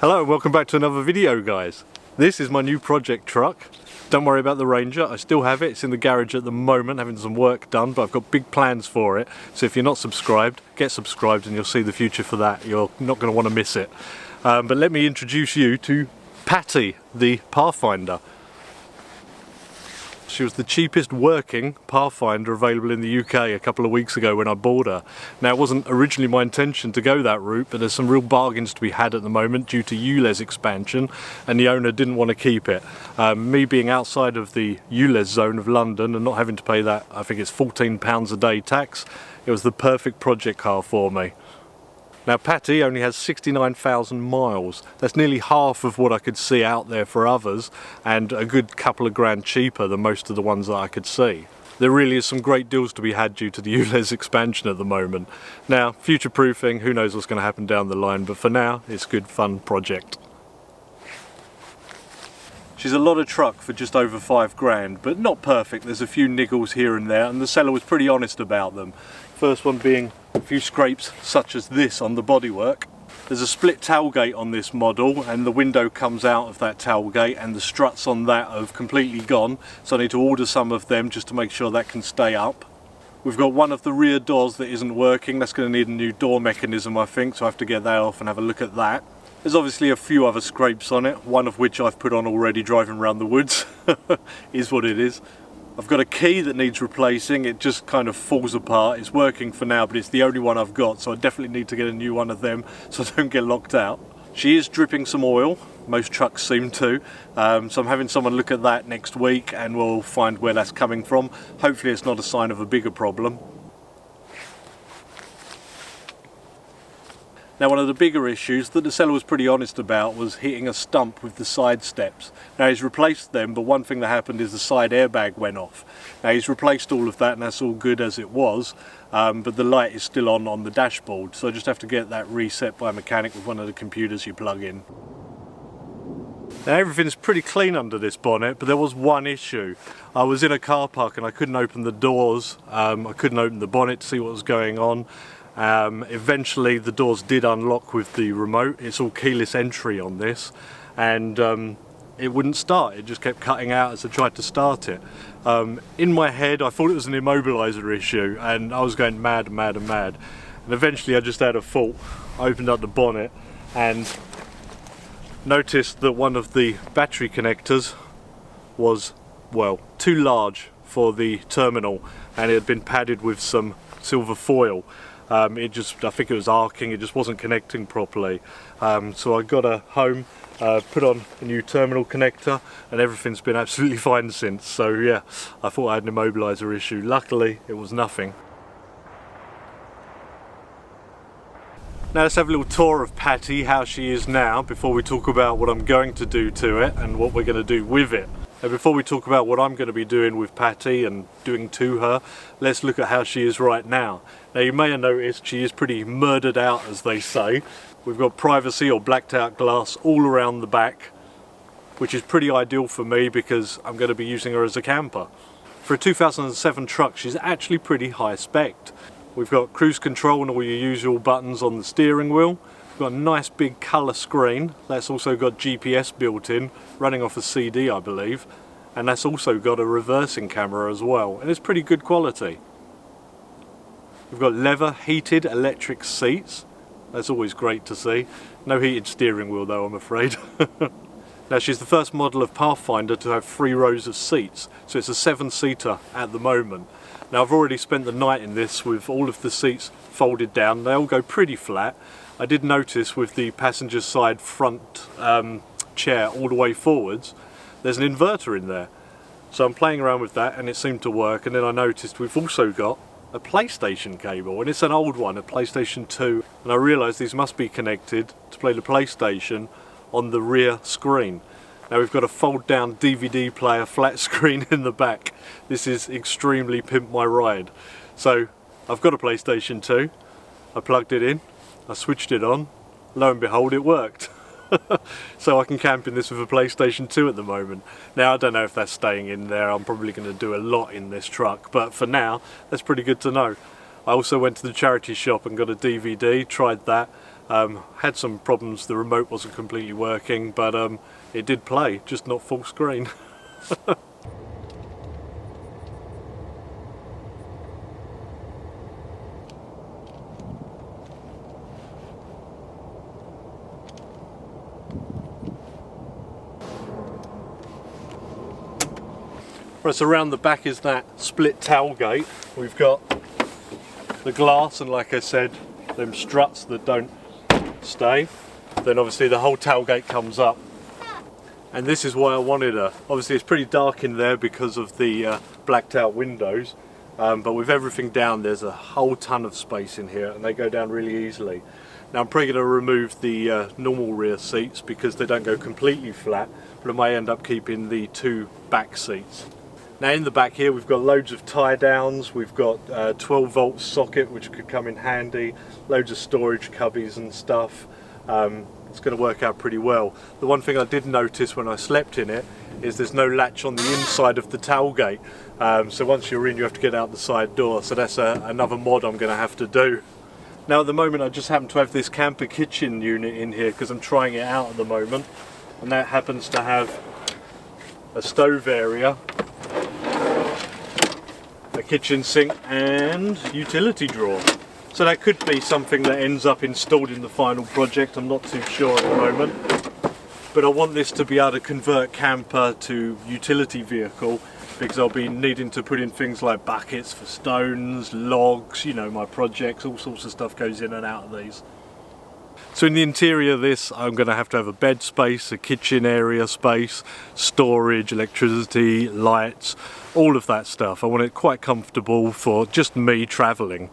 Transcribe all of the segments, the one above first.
Hello and welcome back to another video, guys. This is my new project truck. Don't worry about the Ranger, I still have it. It's in the garage at the moment having some work done, but I've got big plans for it. So if you're not subscribed, get subscribed and you'll see the future for that. You're not going to want to miss it. But let me introduce you to Patty, the Pathfinder. She was the cheapest working Pathfinder available in the UK a couple of weeks ago when I bought her. Now, it wasn't originally my intention to go that route, but there's some real bargains to be had at the moment due to ULEZ expansion, and the owner didn't want to keep it. Me being outside of the ULEZ zone of London and not having to pay that, I think it's £14 a day tax, it was the perfect project car for me. Now, Patty only has 69,000 miles. That's nearly half of what I could see out there for others, and a good couple of grand cheaper than most of the ones that I could see. There really is some great deals to be had due to the ULEZ expansion at the moment. Now, future proofing, who knows what's going to happen down the line, but for now, it's a good fun project. She's a lot of truck for just over 5 grand, but not perfect. There's a few niggles here and there, and the seller was pretty honest about them. First one being a few scrapes such as this on the bodywork. There's a split tailgate on this model, and the window comes out of that tailgate, and the struts on that have completely gone, so I need to order some of them just to make sure that can stay up. We've got one of the rear doors that isn't working. That's going to need a new door mechanism, I think, so I have to get that off and have a look at that. There's obviously a few other scrapes on it, one of which I've put on already driving around the woods. Is what it is. I've got a key that needs replacing. It just kind of falls apart. It's working for now, but it's the only one I've got, so I definitely need to get a new one of them so I don't get locked out. She is dripping some oil. Most trucks seem to. So I'm having someone look at that next week and we'll find where that's coming from. Hopefully it's not a sign of a bigger problem. Now, one of the bigger issues that the seller was pretty honest about was hitting a stump with the side steps. Now, he's replaced them, but one thing that happened is the side airbag went off. Now, he's replaced all of that and that's all good as it was, but the light is still on the dashboard, so I just have to get that reset by a mechanic with one of the computers you plug in. Now, everything's pretty clean under this bonnet, but there was one issue. I was in a car park and I couldn't open the doors, I couldn't open the bonnet to see what was going on. Eventually the doors did unlock with the remote. It's all keyless entry on this, and it wouldn't start. It just kept cutting out as I tried to start it. In my head I thought it was an immobiliser issue and I was going mad and mad and mad, and eventually I just had a fault. I opened up the bonnet and noticed that one of the battery connectors was, well, too large for the terminal, and it had been padded with some silver foil. I think it was arcing, it just wasn't connecting properly. So I got her home, put on a new terminal connector, and everything's been absolutely fine since. So yeah, I thought I had an immobiliser issue. Luckily, it was nothing. Now let's have a little tour of Patty, how she is now, before we talk about what I'm going to do to it and what we're going to do with it. Now, before we talk about what I'm going to be doing with Patty and doing to her, let's look at how she is right now. Now, you may have noticed she is pretty murdered out, as they say. We've got privacy or blacked out glass all around the back, which is pretty ideal for me because I'm going to be using her as a camper. For a 2007 truck, she's actually pretty high spec. We've got cruise control and all your usual buttons on the steering wheel. We've got a nice big colour screen. That's also got GPS built in, running off a CD, I believe. And that's also got a reversing camera as well, and it's pretty good quality. We've got leather heated electric seats. That's always great to see. No heated steering wheel though, I'm afraid. Now, she's the first model of Pathfinder to have 3 rows of seats, so it's a 7-seater at the moment. Now, I've already spent the night in this with all of the seats folded down. They all go pretty flat. I did notice with the passenger side front chair all the way forwards, there's an inverter in there. So I'm playing around with that and it seemed to work, and then I noticed we've also got a PlayStation cable, and it's an old one, a PlayStation 2, and I realised these must be connected to play the PlayStation on the rear screen. Now, we've got a fold down DVD player flat screen in the back. This is extremely pimp my ride. So I've got a PlayStation 2, I plugged it in, I switched it on, lo and behold it worked. So I can camp in this with a PlayStation 2 at the moment. Now, I don't know if that's staying in there. I'm probably going to do a lot in this truck, but for now that's pretty good to know. I also went to the charity shop and got a DVD, tried that, Had some problems, the remote wasn't completely working, but it did play, just not full screen. Right, so around the back is that split tailgate. We've got the glass and, like I said, them struts that don't stay. Then obviously the whole tailgate comes up. And this is why I wanted her. Obviously it's pretty dark in there because of the blacked out windows. But with everything down, there's a whole ton of space in here and they go down really easily. Now I'm probably going to remove the normal rear seats because they don't go completely flat, but I may end up keeping the 2 back seats. Now in the back here we've got loads of tie downs, we've got 12-volt socket which could come in handy, loads of storage cubbies and stuff. It's going to work out pretty well. The one thing I did notice when I slept in it is there's no latch on the inside of the tailgate. So once you're in you have to get out the side door, so that's another mod I'm going to have to do. Now at the moment I just happen to have this camper kitchen unit in here because I'm trying it out at the moment, and that happens to have a stove area, a kitchen sink and utility drawer. So that could be something that ends up installed in the final project, I'm not too sure at the moment. But I want this to be able to convert camper to utility vehicle because I'll be needing to put in things like buckets for stones, logs, you know, my projects, all sorts of stuff goes in and out of these. So in the interior of this, I'm going to have a bed space, a kitchen area space, storage, electricity, lights, all of that stuff. I want it quite comfortable for just me travelling.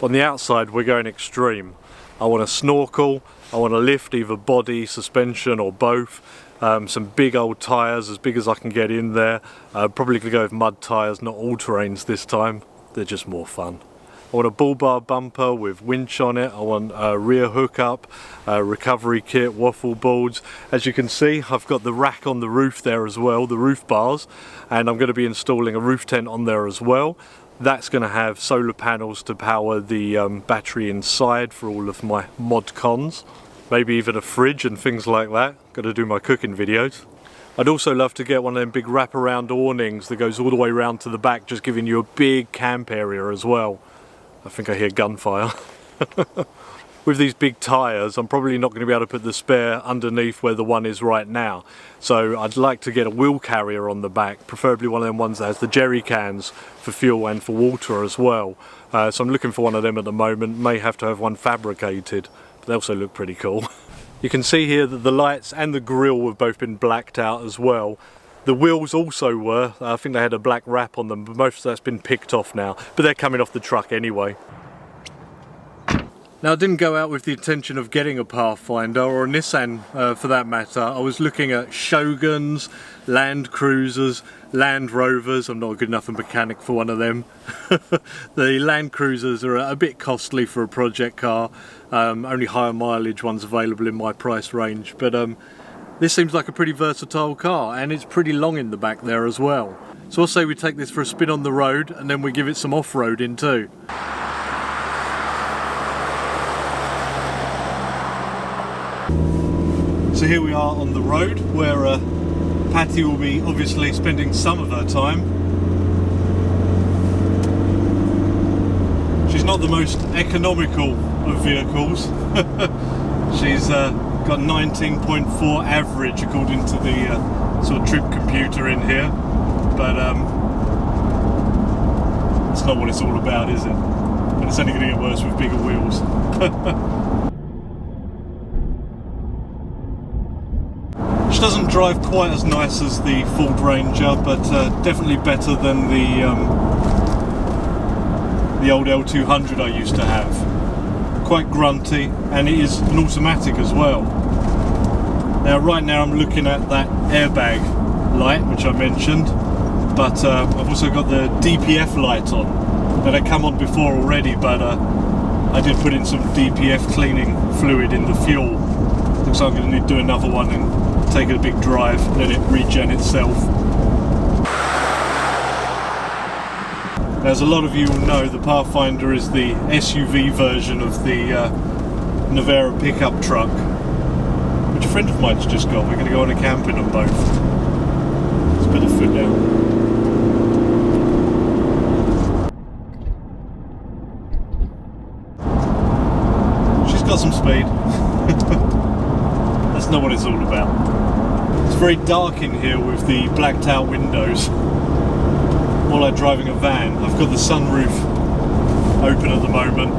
On the outside we're going extreme. I want a snorkel, I want a lift, either body, suspension or both. Some big old tyres, as big as I can get in there. Probably going to go with mud tyres, not all-terrains this time. They're just more fun. I want a bull bar bumper with winch on it. I want a rear hookup, recovery kit, waffle boards. As you can see, I've got the rack on the roof there as well, the roof bars, and I'm going to be installing a roof tent on there as well. That's going to have solar panels to power the battery inside for all of my mod cons. Maybe even a fridge and things like that. Got to do my cooking videos. I'd also love to get one of them big wraparound awnings that goes all the way around to the back, just giving you a big camp area as well. I think I hear gunfire. With these big tyres, I'm probably not going to be able to put the spare underneath where the one is right now. So I'd like to get a wheel carrier on the back, preferably one of them ones that has the jerry cans for fuel and for water as well. So I'm looking for one of them at the moment, may have to have one fabricated, but they also look pretty cool. You can see here that the lights and the grille have both been blacked out as well. The wheels also were, I think they had a black wrap on them, but most of that's been picked off now, but they're coming off the truck anyway. Now I didn't go out with the intention of getting a Pathfinder or a Nissan for that matter. I was looking at Shoguns, Land Cruisers, Land Rovers. I'm not a good enough mechanic for one of them. The Land Cruisers are a bit costly for a project car. Only higher mileage ones available in my price range, but this seems like a pretty versatile car, and it's pretty long in the back there as well. So I'll say we take this for a spin on the road and then we give it some off-roading too. So here we are on the road where Patty will be obviously spending some of her time. She's not the most economical of vehicles. She's got 19.4 average according to the sort of trip computer in here, but it's not what it's all about, is it? But it's only going to get worse with bigger wheels. She doesn't drive quite as nice as the Ford Ranger, but definitely better than the old L200 I used to have. Quite grunty, and it is an automatic as well. Now right now I'm looking at that airbag light which I mentioned, but I've also got the DPF light on. Now they come on before already, but I did put in some DPF cleaning fluid in the fuel. Looks like I'm going to need to do another one and take it a big drive, let it regen itself. As a lot of you will know, the Pathfinder is the SUV version of the Navara pickup truck, which a friend of mine's just got. We're going to go on a camping on both. Let's put the foot down. She's got some speed. That's not what it's all about. It's very dark in here with the blacked out windows. More like driving a van. I've got the sunroof open at the moment,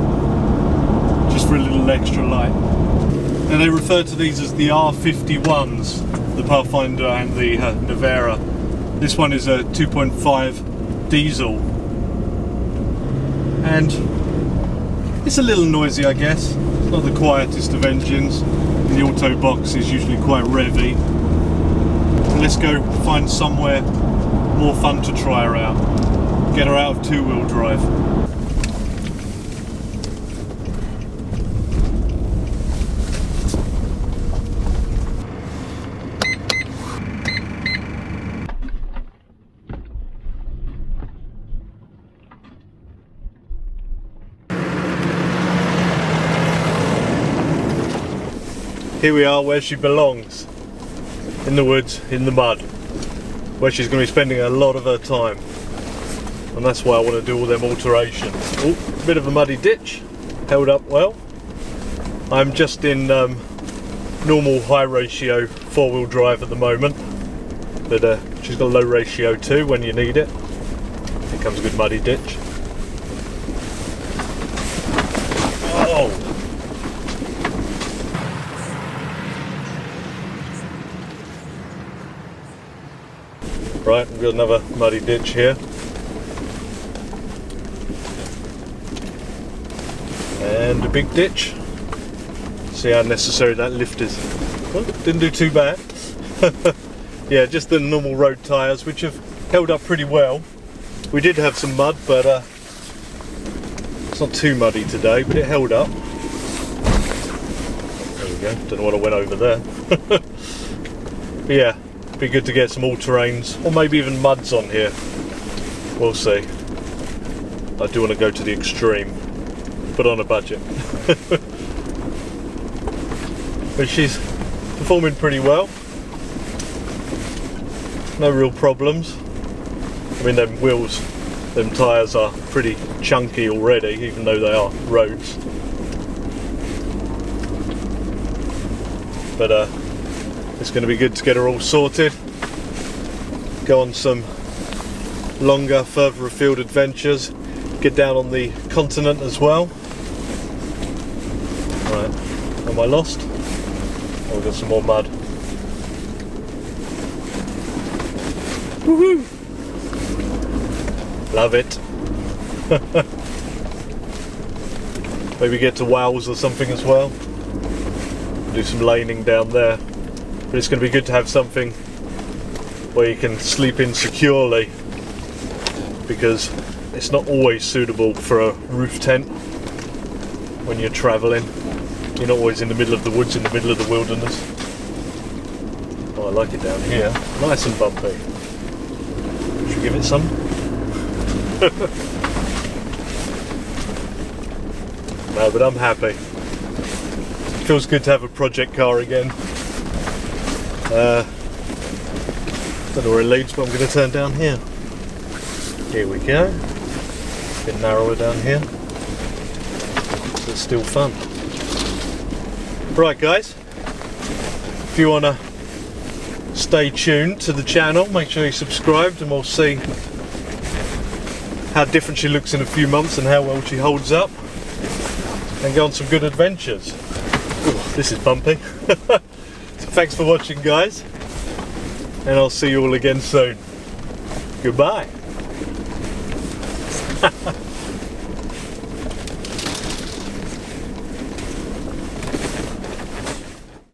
just for a little extra light. Now they refer to these as the R51s, the Pathfinder and the Navara. This one is a 2.5 diesel, and it's a little noisy, I guess. It's not the quietest of engines. The auto box is usually quite revvy. Let's go find somewhere more fun to try her out. Get her out of two-wheel drive. Here we are where she belongs, in the woods, in the mud, where she's going to be spending a lot of her time, and that's why I want to do all them alterations. Oh, a bit of a muddy ditch, held up well. I'm just in normal high ratio 4-wheel drive at the moment, but she's got low ratio too when you need it. Here comes a good muddy ditch. Oh! Right, we've got another muddy ditch here. And a big ditch. See how necessary that lift is. Well, didn't do too bad. Yeah, just the normal road tyres, which have held up pretty well. We did have some mud, but it's not too muddy today, but it held up. There we go, don't know what I went over there. But yeah, be good to get some all-terrains, or maybe even muds on here. We'll see. I do want to go to the extreme, but on a budget. But she's performing pretty well. No real problems. I mean, them wheels, them tyres are pretty chunky already, even though they are roads. But it's going to be good to get her all sorted. Go on some longer, further afield adventures. Get down on the continent as well. Right, am I lost? Oh, we've got some more mud. Woohoo! Love it. Maybe get to Wales or something as well. Do some laning down there. But it's going to be good to have something where you can sleep in securely, because it's not always suitable for a roof tent when you're travelling. You're not always in the middle of the woods, in the middle of the wilderness. Oh, I like it down here. Nice and bumpy. Should we give it some? No, but I'm happy. Feels good to have a project car again. Don't know where it leads, but I'm going to turn down here. Here we go. A bit narrower down here. But it's still fun. Right guys, if you want to stay tuned to the channel, make sure you're subscribed, and we'll see how different she looks in a few months and how well she holds up, and go on some good adventures. Ooh, this is bumpy. So thanks for watching guys, and I'll see you all again soon. Goodbye.